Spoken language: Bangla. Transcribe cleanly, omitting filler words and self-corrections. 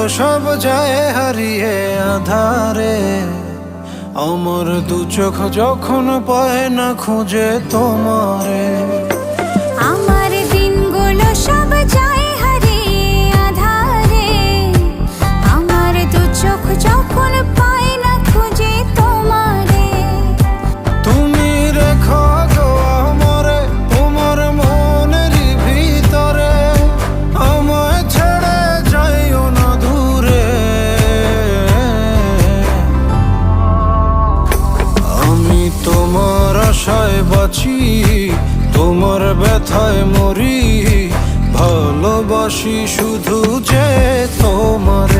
সব যায় হারিয়ে আধারে। আমার দু চোখ যখন পায় না খুঁজে তোমারে। আমার দিনগুলো সব যায় হারিয়ে আধারে। আমার দু চোখ যখন পায় না খুঁজে তোমারে। তুমি রেখো গো আমারে তোমার মনের ভিতরে, আমায় ছেড়ে যাইও না দূরে। আমি তোমার আশায় বাঁচি, তোমার ব্যথায় মরি, ভালোবাসি শুধু যে তোমার।